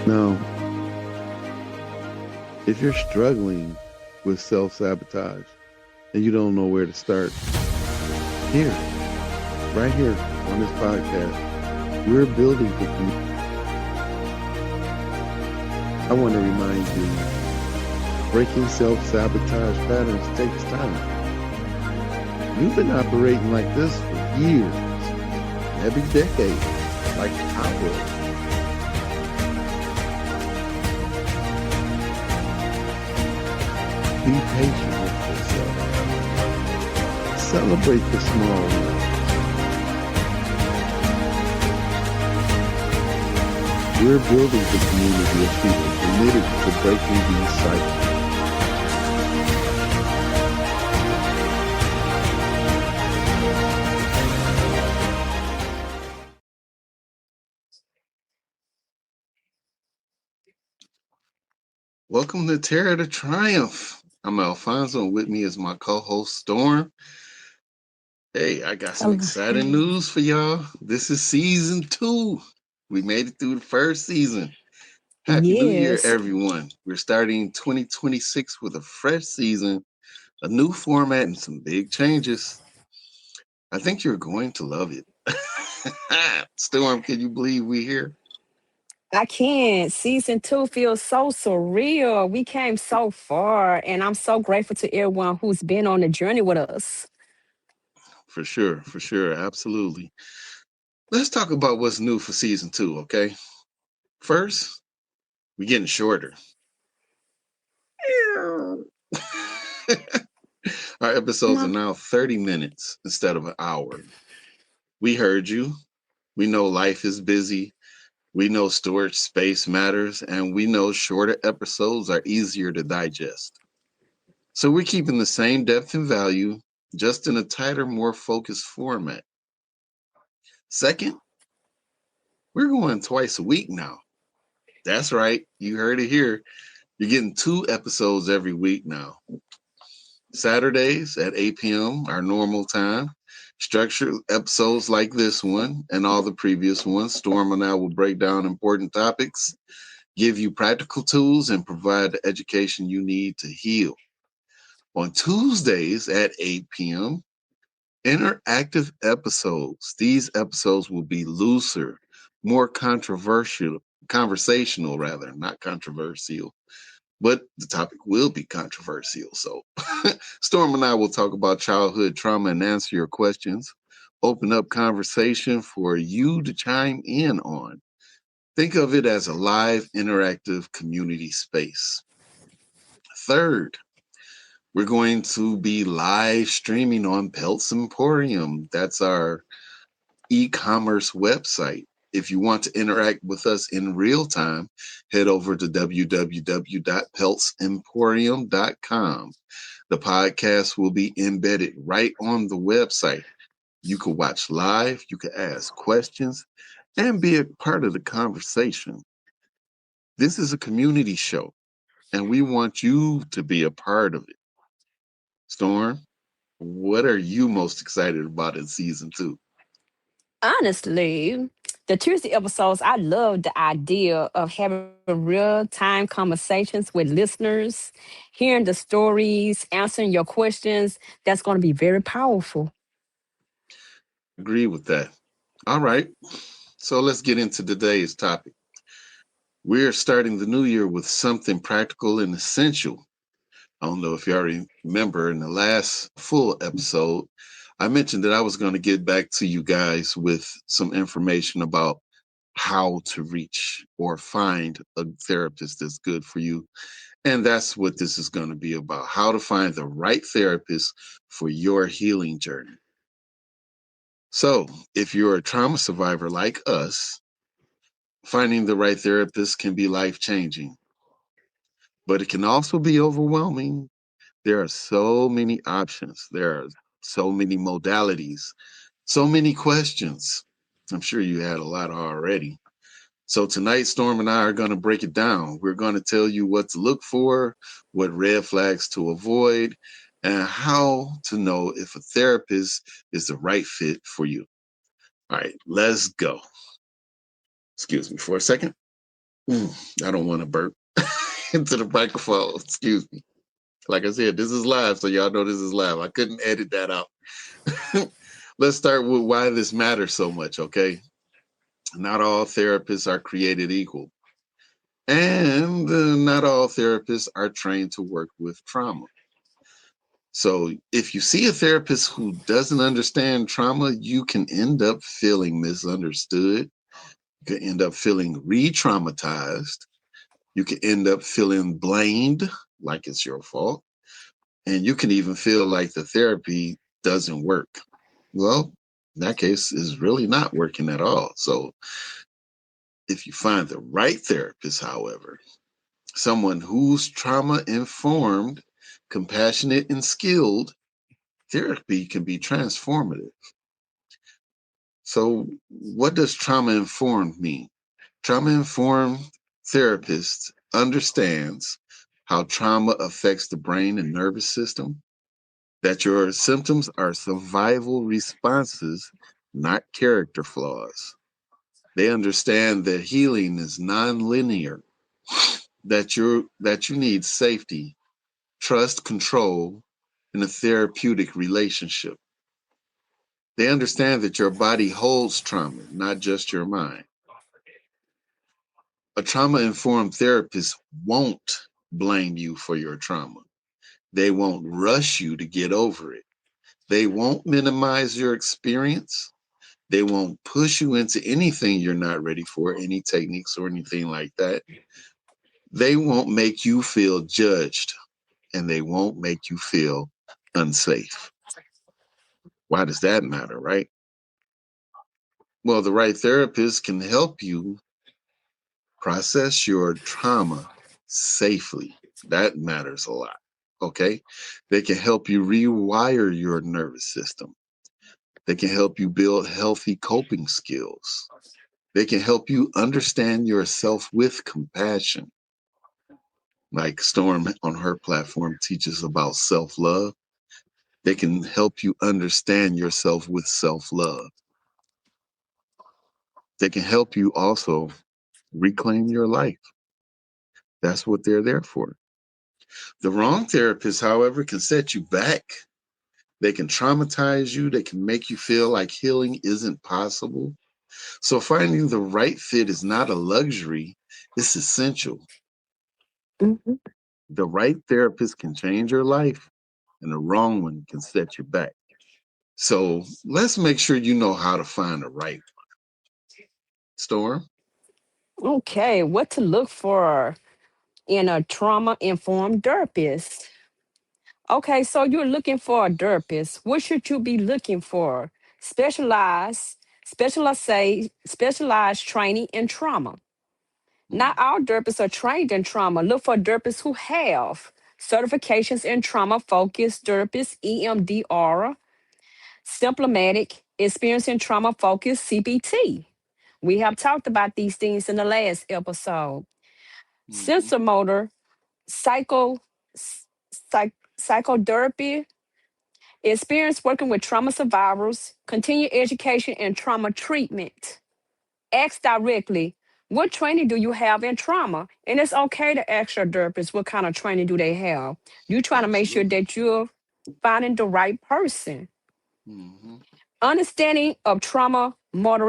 Now, if you're struggling with self-sabotage and you don't know where to start, here, right here on this podcast, we're building the community. I want to remind you, breaking self-sabotage patterns takes time. You've been operating like this for years, every decade, like I was. Be patient with yourself. Celebrate the small wins. We're building the community of people committed to breaking these cycles. Welcome to Terror to Triumph. I'm Alfonso, and with me is my co-host Storm. Hey, I got some exciting news for y'all. This is season 2. We made it through the first season. Happy New Year, Yes. everyone. We're starting 2026 with a fresh season, a new format, and some big changes. I think you're going to love it. Storm, can you believe we're here? I can't. Season 2 feels so surreal. We came so far, and I'm so grateful to everyone who's been on the journey with us. For sure, absolutely. Let's talk about what's new for season 2, okay? First, we're getting shorter. Our episodes are No. now 30 minutes instead of an hour. We heard you. We know life is busy. We know storage space matters, and we know shorter episodes are easier to digest. So we're keeping the same depth and value, just in a tighter, more focused format. Second, we're going twice a week now. That's right. You heard it here. You're getting 2 episodes every week now. Saturdays at 8 p.m., our normal time. Structured episodes like this one and all the previous ones. Storm and I will break down important topics, give you practical tools, and provide the education you need to heal. On Tuesdays at 8 p.m., interactive episodes. These episodes will be looser, more conversational rather, not controversial. But the topic will be controversial. So Storm and I will talk about childhood trauma and answer your questions. Open up conversation for you to chime in on. Think of it as a live, interactive community space. Third, we're going to be live streaming on Pelts Emporium. That's our e-commerce website. If you want to interact with us in real time, head over to www.peltsemporium.com. The podcast will be embedded right on the website. You can watch live, you can ask questions, and be a part of the conversation. This is a community show, and we want you to be a part of it. Storm, what are you most excited about in season 2? Honestly, the Tuesday episodes, I love the idea of having real time conversations with listeners, hearing the stories, answering your questions. That's going to be very powerful. Agree with that. All right. So let's get into today's topic. We're starting the new year with something practical and essential. I don't know if you already remember in the last full episode, I mentioned that I was going to get back to you guys with some information about how to reach or find a therapist that's good for you. And that's what this is going to be about, how to find the right therapist for your healing journey. So, if you're a trauma survivor like us, finding the right therapist can be life changing, but it can also be overwhelming. There are so many options, there are so many modalities, so many questions. I'm sure you had a lot already. So tonight, Storm and I are going to break it down. We're going to tell you what to look for, what red flags to avoid, and how to know if a therapist is the right fit for you. All right, let's go. Excuse me for a second. I don't want to burp into the microphone. Excuse me. Like I said, this is live, so y'all know this is live. I couldn't edit that out. Let's start with why this matters so much, okay? Not all therapists are created equal, and not all therapists are trained to work with trauma. So, if you see a therapist who doesn't understand trauma, you can end up feeling misunderstood. You can end up feeling re traumatized. You can end up feeling blamed, like it's your fault. And you can even feel like the therapy doesn't work. Well, in that case, is really not working at all. So, if you find the right therapist, however, someone who's trauma informed, compassionate, and skilled, therapy can be transformative. So, what does trauma informed mean? Trauma informed therapist understands how trauma affects the brain and nervous system, that your symptoms are survival responses, not character flaws. They understand that healing is nonlinear, that you need safety, trust, control, in a therapeutic relationship. They understand that your body holds trauma, not just your mind. A trauma informed therapist won't blame you for your trauma. They won't rush you to get over it. They won't minimize your experience. They won't push you into anything you're not ready for, any techniques or anything like that. They won't make you feel judged, and they won't make you feel unsafe. Why does that matter, right? Well, the right therapist can help you process your trauma safely. That matters a lot. Okay. They can help you rewire your nervous system. They can help you build healthy coping skills. They can help you understand yourself with compassion. Like Storm on her platform teaches about self love. They can help you understand yourself with self love. They can help you also reclaim your life. That's what they're there for. The wrong therapist, however, can set you back. They can traumatize you. They can make you feel like healing isn't possible. So finding the right fit is not a luxury, it's essential. Mhm. The right therapist can change your life, and the wrong one can set you back. So let's make sure you know how to find the right Storm. Okay, what to look for in a trauma informed therapist? Okay, so you're looking for a therapist. What should you be looking for? Specialized, specialized training in trauma. Not Hmm. all therapists are trained in trauma. Look for therapists who have certifications in trauma focused therapists, EMDR, symptomatic, experience in trauma focused, CBT. We have talked about these things in the last episode. Hmm. Sensomotor, psycho, psychotherapy, experience working with trauma survivors, continued education in trauma treatment. Ask directly, what training do you have in trauma? And it's okay to ask your therapist what kind of training do they have. You're trying to make sure Absolutely. that you're finding the right person. Hmm. Understanding of trauma motor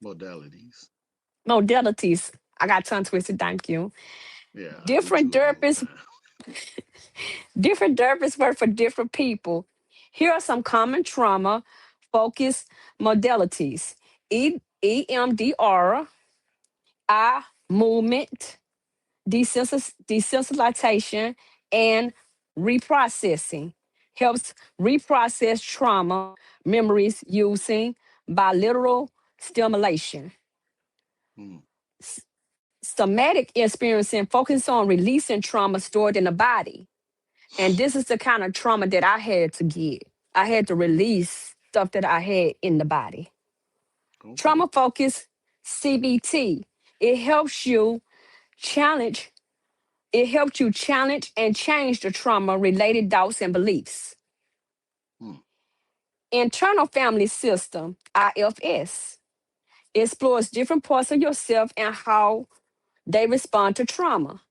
Modalities. modalities. I got tongue twisted, thank you. Yeah, I do Different too all the therapists, time. different therapists work for different people. Here are some common trauma focused modalities. EMDR, eye movement, desensitization, and reprocessing. Helps reprocess trauma memories using bilateral stimulation. Hmm. Somatic experiencing focus on releasing trauma stored in the body. And this is the kind of trauma that I had to get. I had to release stuff that I had in the body. Okay. Trauma focused CBT. It helps you challenge, it helps you challenge and change the trauma related doubts and beliefs. Hmm. Internal family system, IFS. explores different parts of yourself and how they respond to trauma.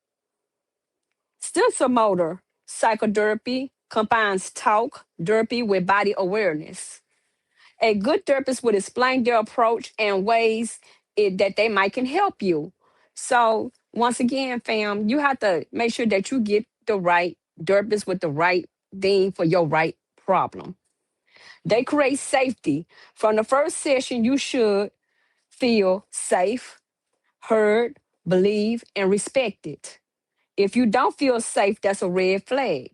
Sensor motor psychotherapy combines talk therapy with body awareness. A good therapist would explain their approach and ways that they might can help you. So once again, fam, you have to make sure that you get the right therapist with the right thing for your right problem. They create safety. From the first session, you should feel safe, heard, believed, and respected. If you don't feel safe, that's a red flag.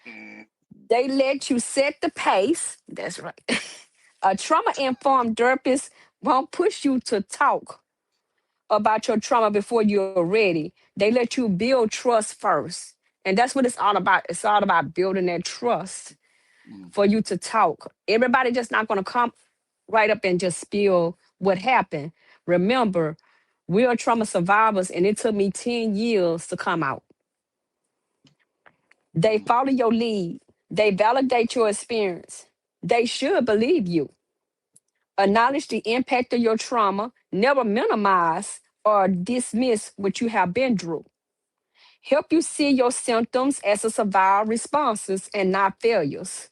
Mm, They let you set the pace. That's right. A trauma informed therapist won't push you to talk about your trauma before you're ready. They let you build trust first. And that's what it's all about. It's all about building that trust mm, for you to talk. Everybody just not going to come right up and just spill what happened. Remember, we are trauma survivors, and it took me 10 years to come out. They mm, follow your lead, they validate your experience. They should believe you. Acknowledge the impact of your trauma, never minimize or dismiss what you have been through. Help you see your symptoms as a survival responses and not failures.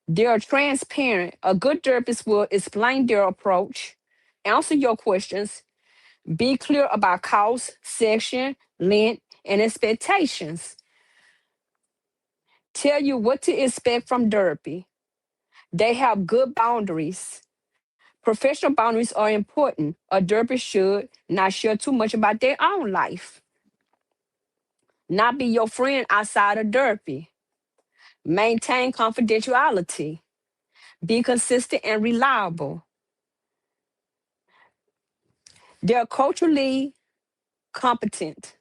They are transparent. A good therapist will explain their approach, answer your questions, be clear about cost, session, length, and expectations. Tell you what to expect from therapy. They have good boundaries. Professional boundaries are important. A therapist should not share too much about their own life, not be your friend outside of therapy. Maintain confidentiality. Be consistent and reliable. They're culturally competent.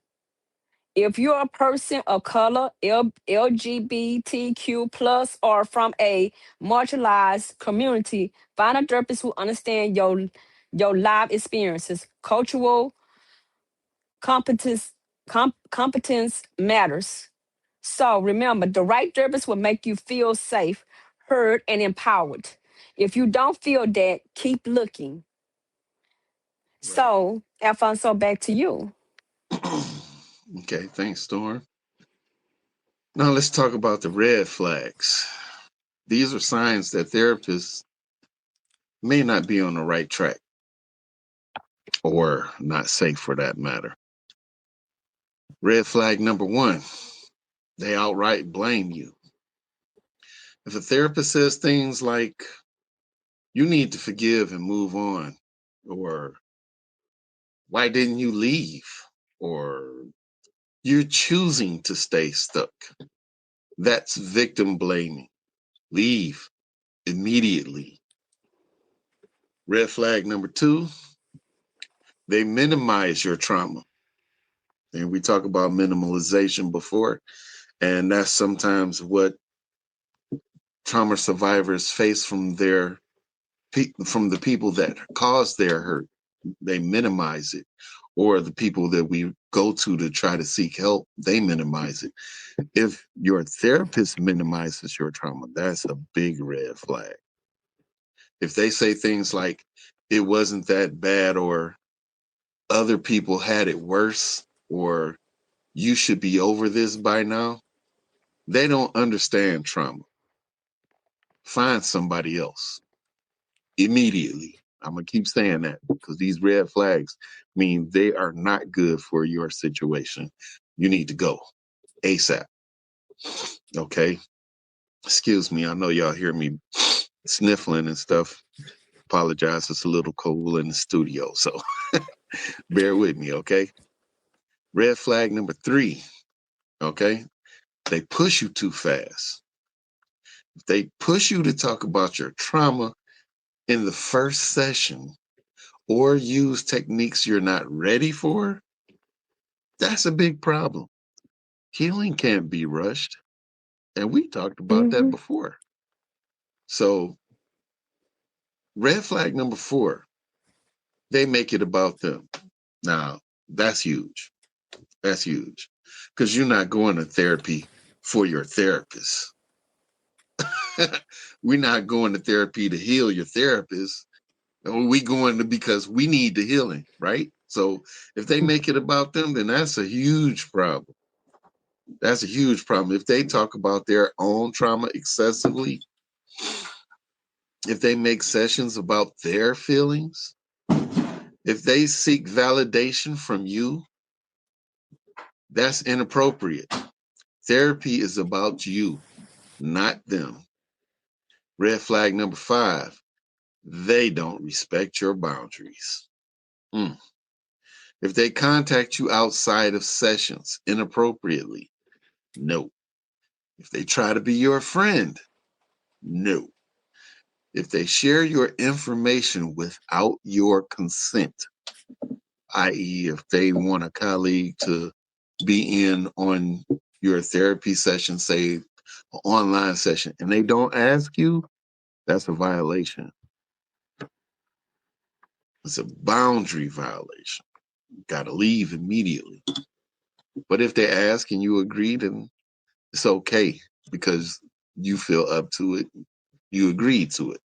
If you're a person of color, LGBTQ plus, or from a marginalized community, find a therapist who understands your life experiences. Cultural competence competence matters. So remember, the right therapist will make you feel safe, heard, and empowered. If you don't feel that, keep looking. right. So, Alfonso, back to you. Okay, thanks, Storm. Now let's talk about the red flags. These are signs that therapists may not be on the right track or not safe for that matter. Red flag number one, they outright blame you. If a therapist says things like, you need to forgive and move on, or why didn't you leave, or you're choosing to stay stuck, that's victim blaming. Leave immediately. Red flag number two, they minimize your trauma. And we talked about minimalization before, and that's sometimes what trauma survivors face from the people that cause their hurt. They minimize it, or the people that we go to try to seek help, they minimize it. If your therapist minimizes your trauma, that's a big red flag. If they say things like, it wasn't that bad, or other people had it worse, or you should be over this by now, they don't understand trauma. Find somebody else immediately. I'm going to keep saying that because these red flags mean they are not good for your situation. You need to go ASAP. Okay. Excuse me. I know y'all hear me sniffling and stuff. Apologize. It's a little cold in the studio. So bear with me. Okay. Red flag number three. Okay. They push you too fast. If they push you to talk about your trauma in the first session or use techniques you're not ready for, that's a big problem. Healing can't be rushed. And we talked about that Hmm. before. So, red flag number four, they make it about them. Now, that's huge. That's huge. Because you're not going to therapy for your therapist. We're not going to therapy to heal your therapist. We going to because we need the healing, right? So if they make it about them, then that's a huge problem. That's a huge problem. If they talk about their own trauma excessively, if they make sessions about their feelings, if they seek validation from you, that's inappropriate. Therapy is about you, not them. Red flag number 5, they don't respect your boundaries. Mm. If they contact you outside of sessions inappropriately, no. If they try to be your friend, no. If they share your information without your consent, i.e., if they want a colleague to be in on your therapy session, say an online session, and they don't ask you, that's a violation. It's a boundary violation. You got to leave immediately. But if they ask and you agree, then it's okay because you feel up to it. You agreed to it.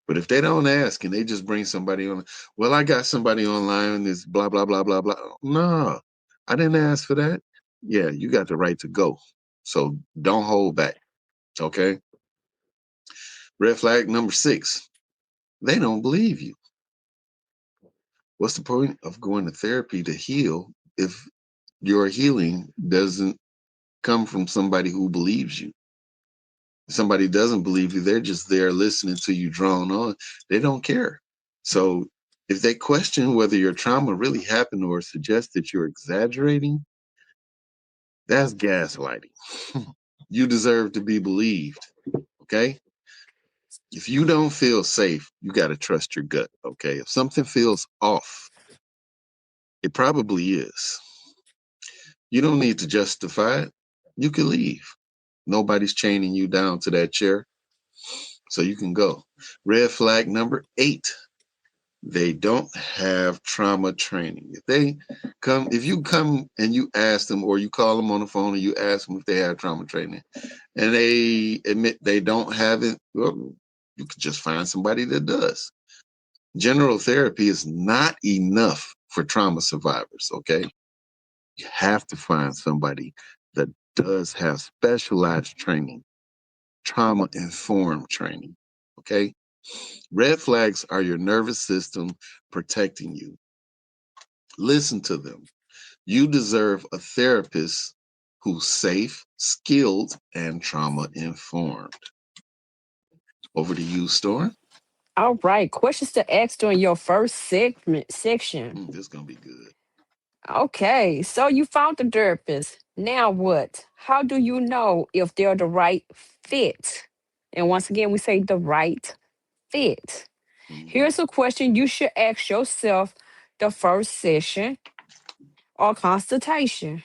But if they don't ask and they just bring somebody on, well, I got somebody online, this blah, blah, blah, blah, blah. No, I didn't ask for that. Yeah, you got the right to go. So don't hold back. Okay. Red flag number 6, they don't believe you. What's the point of going to therapy to heal if your healing doesn't come from somebody who believes you? If somebody doesn't believe you, they're just there listening to you drone on. They don't care. So if they question whether your trauma really happened or suggest that you're exaggerating, that's gaslighting. You deserve to be believed. Okay. If you don't feel safe, you got to trust your gut. Okay. If something feels off, it probably is. You don't need to justify it. You can leave. Nobody's chaining you down to that chair, so you can go. Red flag number 8, they don't have trauma training. If you come and you ask them, or you call them on the phone and you ask them if they have trauma training, and they admit they don't have it, well, you could just find somebody that does. General therapy is not enough for trauma survivors, okay? You have to find somebody that does have specialized training, trauma informed training, okay? Red flags are your nervous system protecting you. Listen to them. You deserve a therapist who's safe, skilled, and trauma informed. Over to you, Storm. All right. Questions to ask during your first segment section. This is gonna be good. Okay. So you found the therapist. Now what? How do you know if they're the right fit? And once again, we say the right fit. Mm-hmm. Here's a question you should ask yourself the first session or consultation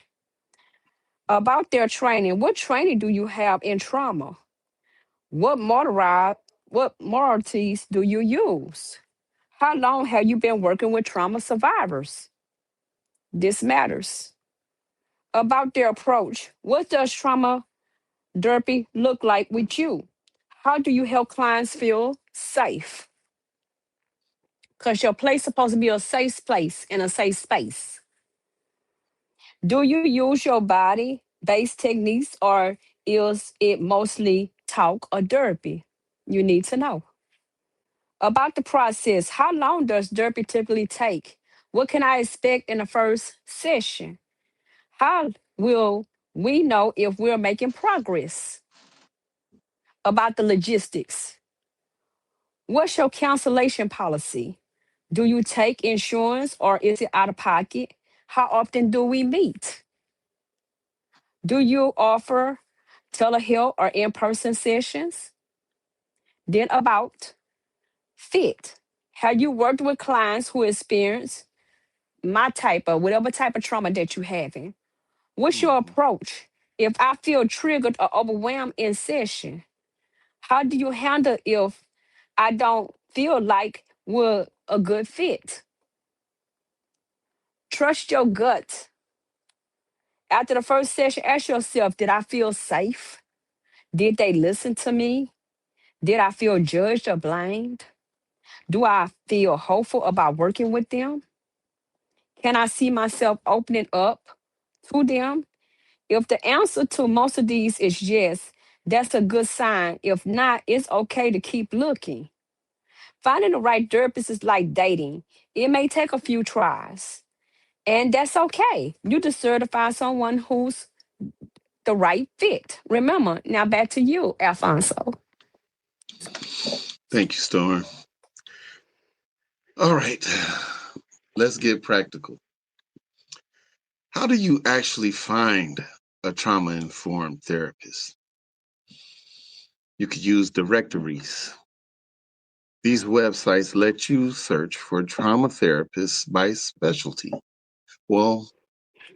about their training. What training do you have in trauma? What what modalities do you use? How long have you been working with trauma survivors? This matters. About their approach. What does trauma therapy look like with you? How do you help clients feel safe? Because your place is supposed to be a safe place and a safe space. Do you use your body based techniques or is it mostly talk or therapy? You need to know. About the process, how long does therapy typically take? What can I expect in the first session? How will we know if we're making progress? About the logistics, what's your cancellation policy? Do you take insurance or is it out of pocket? How often do we meet? Do you offer telehealth or in person sessions? Then, about fit. Have you worked with clients who experience my type of whatever type of trauma that you're having? What's your Mm-hmm. approach? If I feel triggered or overwhelmed in session, how do you handle if I don't feel like we're a good fit? Trust your gut. After the first session, ask yourself, did I feel safe? Did they listen to me? Did I feel judged or blamed? Do I feel hopeful about working with them? Can I see myself opening up to them? If the answer to most of these is yes, that's a good sign. If not, it's okay to keep looking. Finding the right therapist is like dating. It may take a few tries, and that's okay. You deserve to find someone who's the right fit. Remember, now back to you, Alfonso. Thank you, Storm. All right, let's get practical. How do you actually find a trauma informed therapist? You could use directories. These websites let you search for trauma therapists by specialty. Well,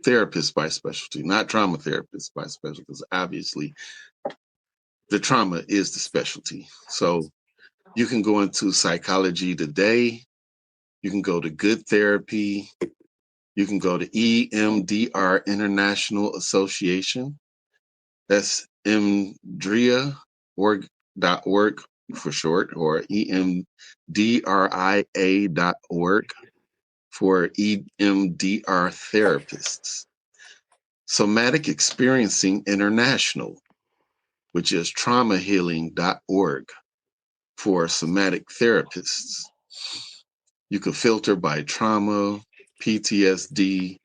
therapists by specialty, not trauma therapists by specialty, because obviously the trauma is the specialty. So you can go into Psychology Today, you can go to Good Therapy, you can go to EMDR International Association. That's emdria.org for short, or emdria.org for EMDR therapists. Somatic Experiencing International, which is traumahealing.org for somatic therapists. You can filter by trauma, PTSD,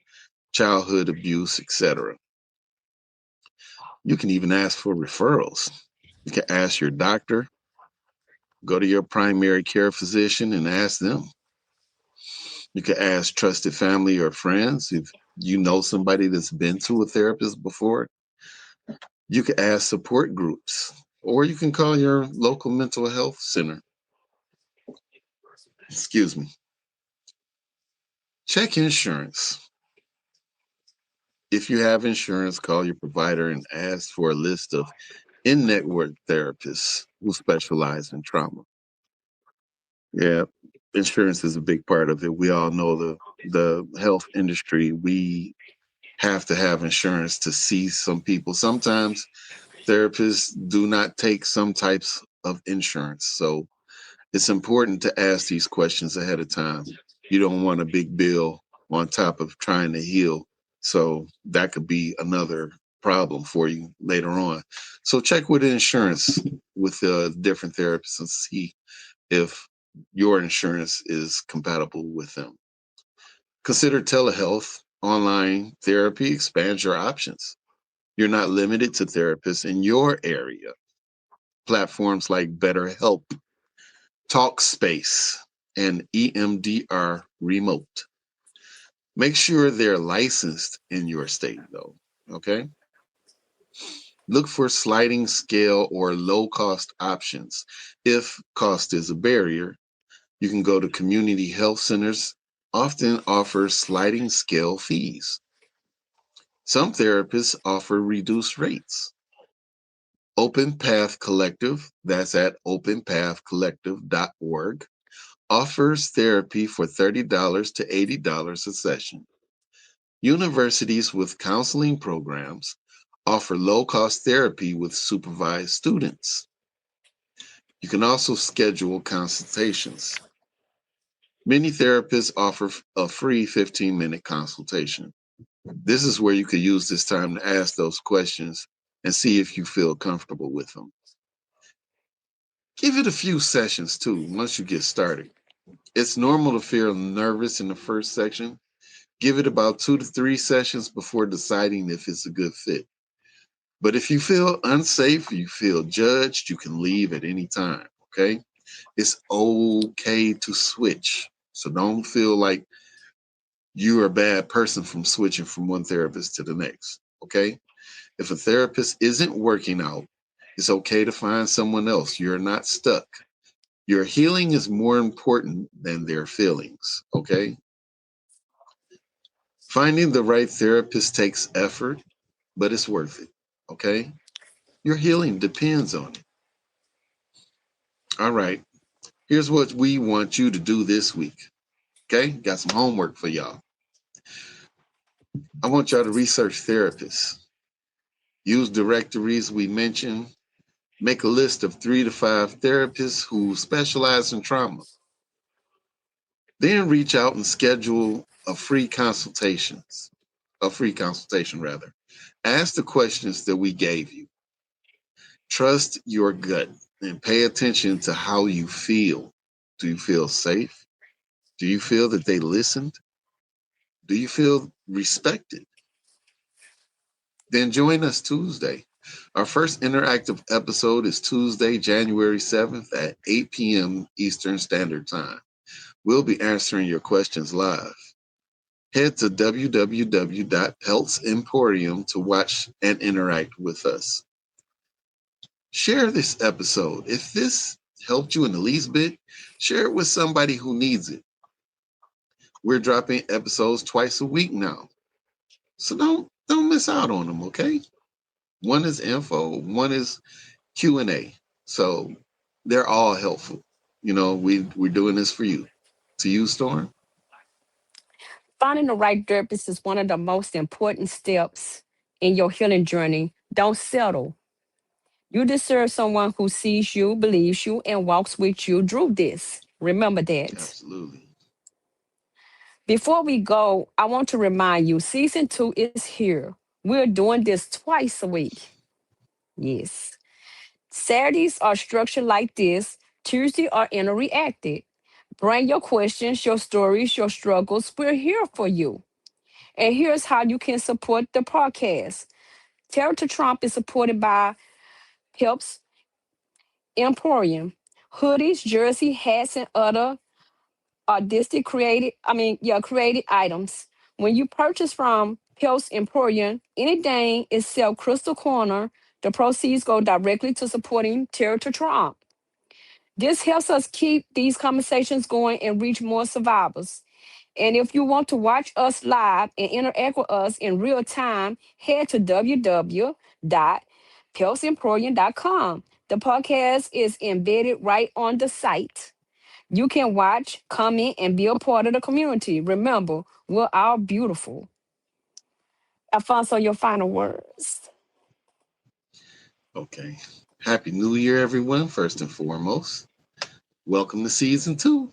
childhood abuse, etc. You can even ask for referrals. You can ask your doctor, go to your primary care physician and ask them. You can ask trusted family or friends if you know somebody that's been to a therapist before. You can ask support groups, or you can call your local mental health center. Excuse me. Check insurance. If you have insurance, call your provider and ask for a list of in network therapists who specialize in trauma. Yeah, insurance is a big part of it. We all know the health industry. We have to have insurance to see some people. Sometimes therapists do not take some types of insurance. So it's important to ask these questions ahead of time. You don't want a big bill on top of trying to heal. So that could be another problem for you later on. So check with insurance with different therapists and see if your insurance is compatible with them. Consider telehealth. Online therapy expands your options. You're not limited to therapists in your area. Platforms like BetterHelp, Talkspace, and EMDR Remote. Make sure they're licensed in your state, though. Okay. Look for sliding scale or low cost options. If cost is a barrier, you can go to community health centers, often offer sliding scale fees. Some therapists offer reduced rates. Open Path Collective, that's at openpathcollective.org, offers therapy for $30 to $80 a session. Universities with counseling programs offer low cost therapy with supervised students. You can also schedule consultations. Many therapists offer a free 15-minute consultation. This is where you could use this time to ask those questions and see if you feel comfortable with them. Give it a few sessions too once you get started. It's normal to feel nervous in the first section. Give it about 2 to 3 sessions before deciding if it's a good fit. But if you feel unsafe, you feel judged, you can leave at any time. Okay. It's okay to switch. So don't feel like you're a bad person from switching from one therapist to the next. Okay. If a therapist isn't working out, it's okay to find someone else. You're not stuck. Your healing is more important than their feelings. Okay. Finding the right therapist takes effort, but it's worth it. Okay. Your healing depends on it. All right. Here's what we want you to do this week. Okay. Got some homework for y'all. I want y'all to research therapists. Use directories we mentioned. Make a list of 3 to 5 therapists who specialize in trauma. Then reach out and schedule a free consultation rather. Ask the questions that we gave you. Trust your gut and pay attention to how you feel. Do you feel safe? Do you feel that they listened? Do you feel respected? Then join us Tuesday. Our first interactive episode is Tuesday, January 7th at 8 p.m. Eastern Standard Time. We'll be answering your questions live. Head to www.peltsemporium to watch and interact with us. Share this episode. If this helped you in the least bit, share it with somebody who needs it. We're dropping episodes twice a week now. So don't miss out on them, okay? One is info, one is Q&A. So they're all helpful. We're doing this for you. To you, Storm. Finding the right therapist is one of the most important steps in your healing journey. Don't settle. You deserve someone who sees you, believes you, and walks with you through this. Remember that. Absolutely. Before we go, I want to remind you season two is here. We're doing this twice a week. Yes. Saturdays are structured like this, Tuesday are interactive. Bring your questions, your stories, your struggles. We're here for you. And here's how you can support the podcast. Terror to Trump is supported by Helps Emporium. Hoodies, jersey, hats, and other artistic created items. When you purchase from Helps Emporium, anything is sell Crystal Corner. The proceeds go directly to supporting Terror to Trump. This helps us keep these conversations going and reach more survivors. And if you want to watch us live and interact with us in real time, head to www.pelsemporium.com. The podcast is embedded right on the site. You can watch, comment, and be a part of the community. Remember, we're all beautiful. Alfonso, your final words. Okay. Happy New Year, everyone, first and foremost. Welcome to season two.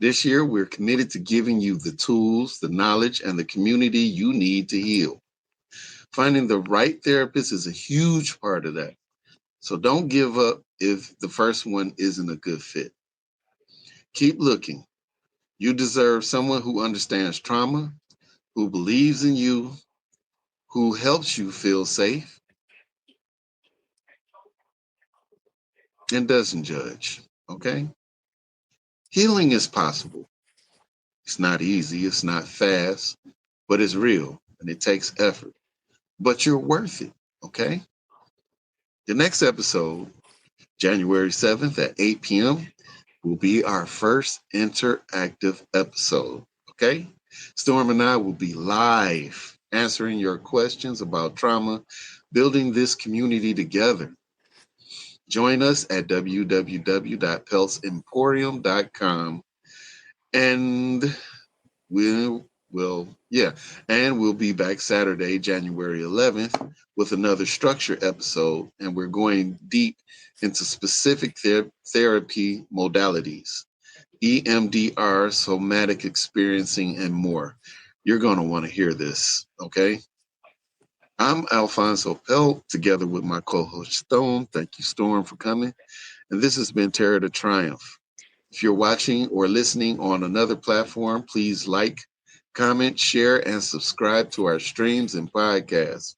This year, we're committed to giving you the tools, the knowledge, and the community you need to heal. Finding the right therapist is a huge part of that. So don't give up if the first one isn't a good fit. Keep looking. You deserve someone who understands trauma, who believes in you, who helps you feel safe, and doesn't judge. Okay? Healing is possible. It's not easy, it's not fast, but it's real and it takes effort. But you're worth it. Okay? The next episode, January 7th at 8 p.m., will be our first interactive episode. Okay? Storm and I will be live answering your questions about trauma, building this community together. Join us at www.peltsemporium.com and we'll be back Saturday, January 11th with another structure episode, and we're going deep into specific therapy modalities, EMDR, somatic experiencing, and more. You're going to want to hear this, okay? I'm Alfonso Pelt, together with my co-host Stone. Thank you, Storm, for coming. And this has been Terror to Triumph. If you're watching or listening on another platform, please like, comment, share, and subscribe to our streams and podcasts.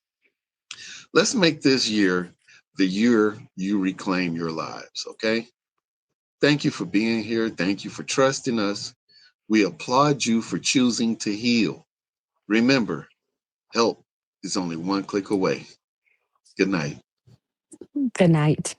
Let's make this year the year you reclaim your lives, okay? Thank you for being here. Thank you for trusting us. We applaud you for choosing to heal. Remember, help is only one click away. Good night. Good night.